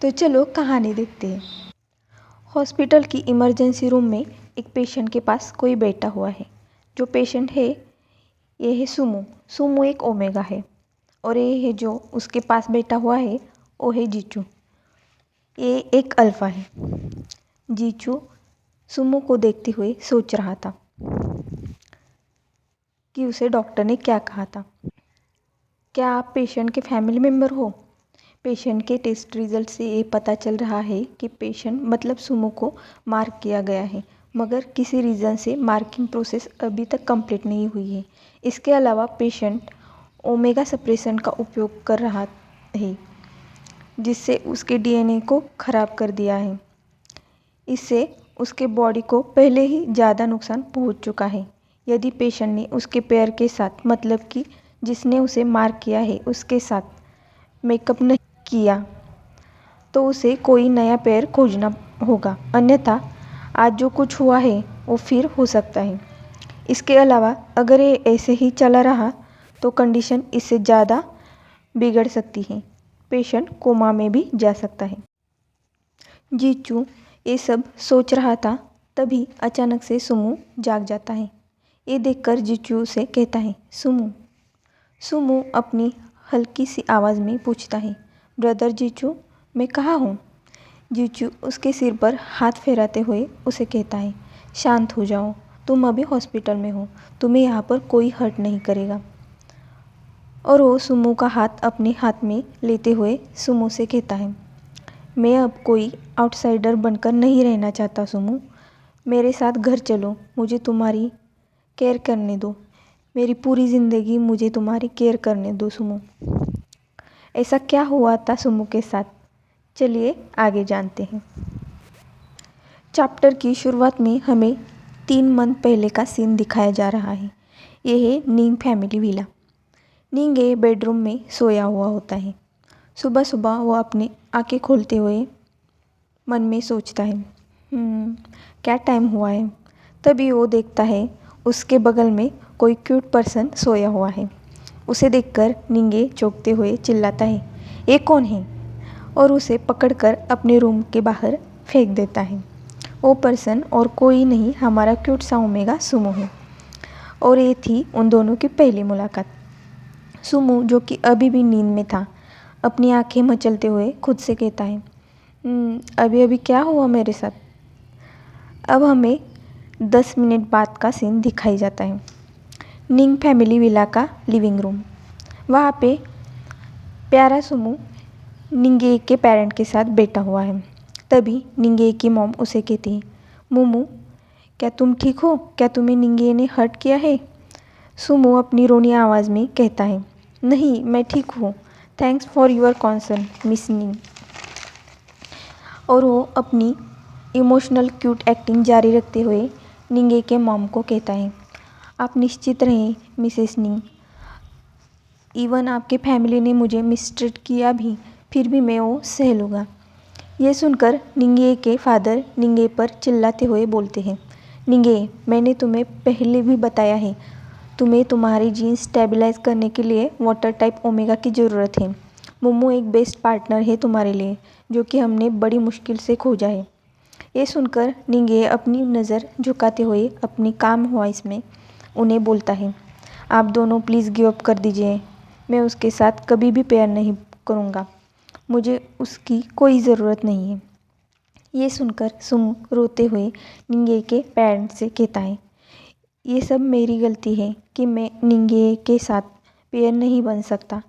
तो चलो कहानी देखते हैं। हॉस्पिटल की इमरजेंसी रूम में एक पेशेंट के पास कोई बैठा हुआ है। जो पेशेंट है ये है सुमो। सुमो एक ओमेगा है और ये है जो उसके पास बैठा हुआ है वो है जीचू। ये एक अल्फ़ा है। जीचू सुमो को देखते हुए सोच रहा था कि उसे डॉक्टर ने क्या कहा था। क्या आप पेशेंट के फैमिली मेम्बर हो? पेशेंट के टेस्ट रिजल्ट से ये पता चल रहा है कि पेशेंट मतलब सुमो को मार्क किया गया है, मगर किसी रीज़न से मार्किंग प्रोसेस अभी तक कंप्लीट नहीं हुई है। इसके अलावा पेशेंट ओमेगा सप्रेशन का उपयोग कर रहा है जिससे उसके डीएनए को ख़राब कर दिया है। इससे उसके बॉडी को पहले ही ज़्यादा नुकसान पहुंच चुका है। यदि पेशेंट ने उसके पेयर के साथ मतलब कि जिसने उसे मार्क किया है उसके साथ मेकअप नहीं किया तो उसे कोई नया पेयर खोजना होगा, अन्यथा आज जो कुछ हुआ है वो फिर हो सकता है। इसके अलावा अगर ये ऐसे ही चला रहा तो कंडीशन इससे ज़्यादा बिगड़ सकती है। पेशेंट कोमा में भी जा सकता है। जीचू ये सब सोच रहा था, तभी अचानक से सुमो जाग जाता है। ये देखकर जीचू से कहता है, सुमो। सुमो अपनी हल्की सी आवाज़ में पूछता है, ब्रदर जीचू, मैं कहाँ हूँ? जीचू उसके सिर पर हाथ फेराते हुए उसे कहता है, शांत हो जाओ, तुम अभी हॉस्पिटल में हो, तुम्हें यहाँ पर कोई हर्ट नहीं करेगा। और वो सुमो का हाथ अपने हाथ में लेते हुए सुमो से कहता है, मैं अब कोई आउटसाइडर बनकर नहीं रहना चाहता सुमो। मेरे साथ घर चलो, मुझे तुम्हारी केयर करने दो। मेरी पूरी ज़िंदगी मुझे तुम्हारी केयर करने दो सुमो। ऐसा क्या हुआ था सुमो के साथ? चलिए आगे जानते हैं। चैप्टर की शुरुआत में हमें 3 मंथ पहले का सीन दिखाया जा रहा है। ये है निंग फैमिली विला। निंग बेडरूम में सोया हुआ होता है। सुबह सुबह वो अपनी आंखें खोलते हुए मन में सोचता है, क्या टाइम हुआ है। तभी वो देखता है उसके बगल में कोई क्यूट पर्सन सोया हुआ है। उसे देखकर निंगे चौंकते हुए चिल्लाता है, ये कौन है? और उसे पकड़कर अपने रूम के बाहर फेंक देता है। वो पर्सन और कोई नहीं, हमारा क्यूट सा ओमेगा सुमो है। और ये थी उन दोनों की पहली मुलाकात। सुमो जो कि अभी भी नींद में था, अपनी आंखें मचलते हुए खुद से कहता है, अभी अभी क्या हुआ मेरे साथ? अब हमें 10 मिनट बाद का सीन दिखाई जाता है। निंग फैमिली विला का लिविंग रूम। वहाँ पे प्यारा सुमो निंगे के पेरेंट के साथ बैठा हुआ है। तभी निंगे की मॉम उसे कहती है, मोमू, क्या तुम ठीक हो? क्या तुम्हें निंगे ने हर्ट किया है? सुमो अपनी रोनी आवाज़ में कहता है, नहीं, मैं ठीक हूँ, thanks for your concern Miss Ning. और वो अपनी इमोशनल क्यूट एक्टिंग जारी रखते हुए निंगे के मॉम को कहता है, आप निश्चित रहें मिसेस निंग, इवन आपके फैमिली ने मुझे मिसट्रीट किया भी, फिर भी मैं वो सह लूँगा। ये सुनकर निंगे के फादर निंगे पर चिल्लाते हुए बोलते हैं, निंगे, मैंने तुम्हें पहले भी बताया है, तुम्हें तुम्हारी जीन स्टेबलाइज करने के लिए वाटर टाइप ओमेगा की ज़रूरत है। मोमो एक बेस्ट पार्टनर है तुम्हारे लिए, जो कि हमने बड़ी मुश्किल से खोजा है। ये सुनकर निंगे अपनी नज़र झुकाते हुए अपनी काम वॉइस में उन्हें बोलता है, आप दोनों प्लीज़ गिव अप कर दीजिए, मैं उसके साथ कभी भी प्यार नहीं करूँगा, मुझे उसकी कोई ज़रूरत नहीं है। ये सुनकर सुमो रोते हुए निंगे के पेरेंट्स से कहता है, ये सब मेरी गलती है कि मैं निंगे के साथ पेयर नहीं बन सकता।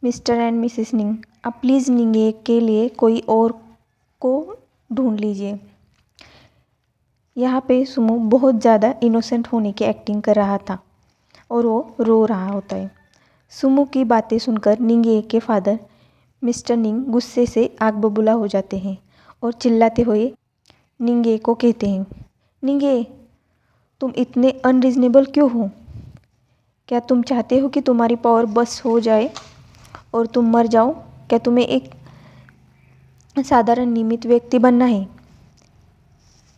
मिस्टर एंड मिसेस निंग, आप प्लीज़ निंगे के लिए कोई और को ढूंढ लीजिए। यहाँ पे सुमो बहुत ज़्यादा इनोसेंट होने की एक्टिंग कर रहा था और वो रो रहा होता है। सुमो की बातें सुनकर निंगे के फादर मिस्टर निंग गुस्से से आग बबूला हो जाते हैं और चिल्लाते हुए निंगे को कहते हैं, निंगे, तुम इतने अनरीजनेबल क्यों हो? क्या तुम चाहते हो कि तुम्हारी पावर बस हो जाए और तुम मर जाओ? क्या तुम्हें एक साधारण नियमित व्यक्ति बनना है?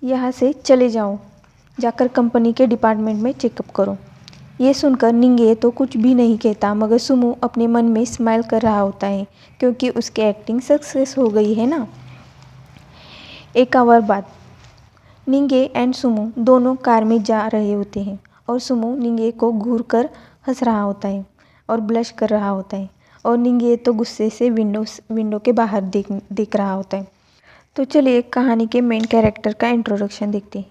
यहाँ से चले जाओ, जाकर कंपनी के डिपार्टमेंट में चेकअप करो। ये सुनकर निंगे तो कुछ भी नहीं कहता, मगर सुमो अपने मन में स्माइल कर रहा होता है क्योंकि उसकी एक्टिंग सक्सेस हो गई है ना। एक आवर बाद निंगे एंड सुमो दोनों कार में जा रहे होते हैं और सुमो निंगे को घूर कर हंस रहा होता है और ब्लश कर रहा होता है और निंगे तो गुस्से से विंडो के बाहर देख रहा होता है। तो चलिए कहानी के मेन कैरेक्टर का इंट्रोडक्शन देखते हैं।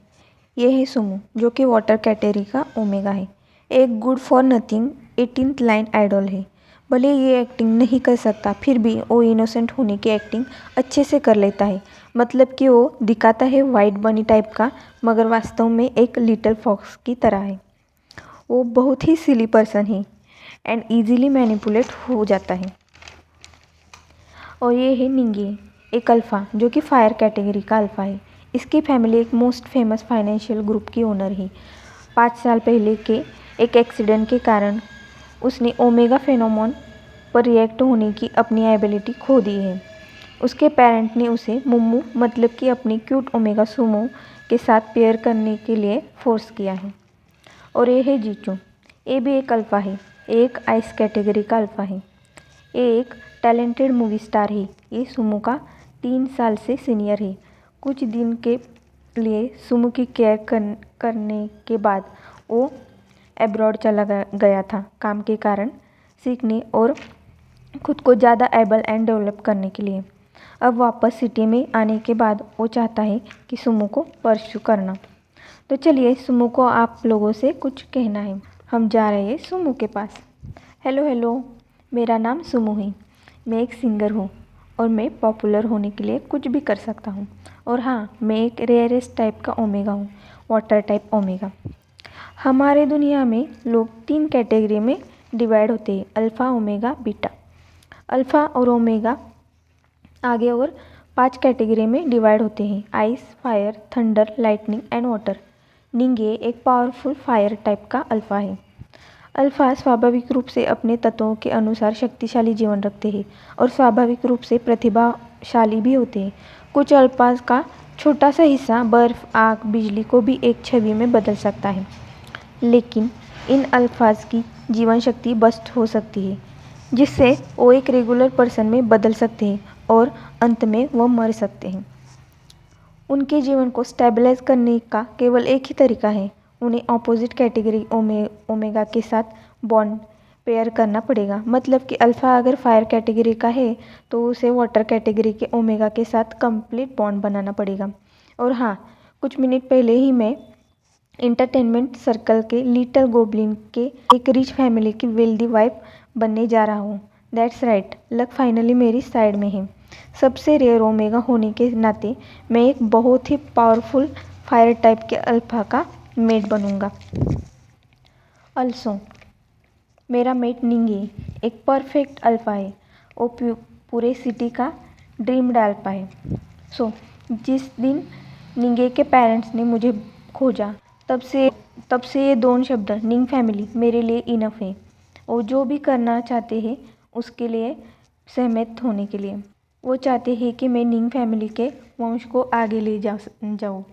ये है सुमो, जो कि वाटर कैटेगरी का ओमेगा है। एक good for nothing 18th line idle है। भले ये एक्टिंग नहीं कर सकता, फिर भी वो इनोसेंट होने की एक्टिंग अच्छे से कर लेता है। मतलब कि वो दिखाता है वाइट बनी टाइप का, मगर वास्तव में एक लिटिल फॉक्स की तरह है। वो बहुत ही सिली पर्सन है एंड ईजिली मैनिपुलेट हो जाता है। और ये है निंगे, एक अल्फ़ा, जो कि फायर कैटेगरी का अल्फ़ा है। इसकी फैमिली एक मोस्ट फेमस फाइनेंशियल ग्रुप की ओनर है। 5 साल पहले के एक एक्सीडेंट के कारण उसने ओमेगा फेनोमोन पर रिएक्ट होने की अपनी एबिलिटी खो दी है। उसके पेरेंट ने उसे मुम्मू, मतलब कि अपनी क्यूट ओमेगा सुमो के साथ पेयर करने के लिए फोर्स किया है। और ये है जीचू, ये भी एक अल्फ़ा है, एक आइस कैटेगरी का अल्फ़ा है। ये एक टैलेंटेड मूवी स्टार है। ये सुमो का 3 साल से सीनियर है। कुछ दिन के लिए सुमो की केयर करने के बाद वो एब्रॉड चला गया था काम के कारण, सीखने और खुद को ज़्यादा एबल एंड डेवलप करने के लिए। अब वापस सिटी में आने के बाद वो चाहता है कि सुमो को परस्यू करना। तो चलिए सुमो को आप लोगों से कुछ कहना है। हम जा रहे हैं सुमो के पास। हेलो हेलो, मेरा नाम सुमो है। मैं एक सिंगर हूँ और मैं पॉपुलर होने के लिए कुछ भी कर सकता हूँ। और हाँ, मैं एक रेयरेस्ट टाइप का ओमेगा हूँ, वाटर टाइप ओमेगा। हमारे दुनिया में लोग 3 कैटेगरी में डिवाइड होते हैं, अल्फ़ा, ओमेगा, बीटा। अल्फ़ा और ओमेगा आगे और 5 कैटेगरी में डिवाइड होते हैं, ice, fire, thunder, lightning and water. निंगे एक पावरफुल फायर टाइप का अल्फ़ा है। अल्फ़ा स्वाभाविक रूप से अपने तत्वों के अनुसार शक्तिशाली जीवन रखते हैं और स्वाभाविक रूप से प्रतिभाशाली भी होते हैं। कुछ अल्फ़ाज का छोटा सा हिस्सा बर्फ, आग, बिजली को भी एक छवि में बदल सकता है, लेकिन इन अल्फ़ाज की जीवन शक्ति बस्ट हो सकती है, जिससे वो एक रेगुलर पर्सन में बदल सकते हैं और अंत में वो मर सकते हैं। उनके जीवन को स्टेबलाइज करने का केवल एक ही तरीका है, उन्हें ऑपोजिट कैटेगरी ओमेगा के साथ बॉन्ड पेयर करना पड़ेगा। मतलब कि अल्फ़ा अगर फायर कैटेगरी का है तो उसे वाटर कैटेगरी के ओमेगा के साथ कंप्लीट बॉन्ड बनाना पड़ेगा। और हाँ, कुछ मिनट पहले ही मैं इंटरटेनमेंट सर्कल के लिटिल गोब्लिन के एक रिच फैमिली की वेल्दी वाइफ बनने जा रहा हूँ। दैट्स राइट, लक फाइनली मेरी साइड में है। सबसे रेयर ओमेगा होने के नाते मैं एक बहुत ही पावरफुल फायर टाइप के अल्फ़ा का मेट बनूंगा। अल्सो मेरा मेट निंगे एक परफेक्ट अल्फ़ा है। वो पूरे सिटी का ड्रीम्ड अल्फ़ा है। जिस दिन निंगे के पेरेंट्स ने मुझे खोजा, तब से ये 2 शब्द निंग फैमिली मेरे लिए इनफ है। वो जो भी करना चाहते हैं उसके लिए सहमत होने के लिए। वो चाहते हैं कि मैं निंग फैमिली के वंश को आगे ले जाऊँ।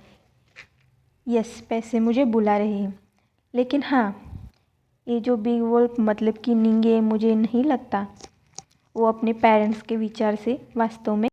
यस, पैसे मुझे बुला रहे हैं, लेकिन हाँ, ये जो बिग वुल्फ मतलब कि निंगे, मुझे नहीं लगता वो अपने पेरेंट्स के विचार से वास्तव में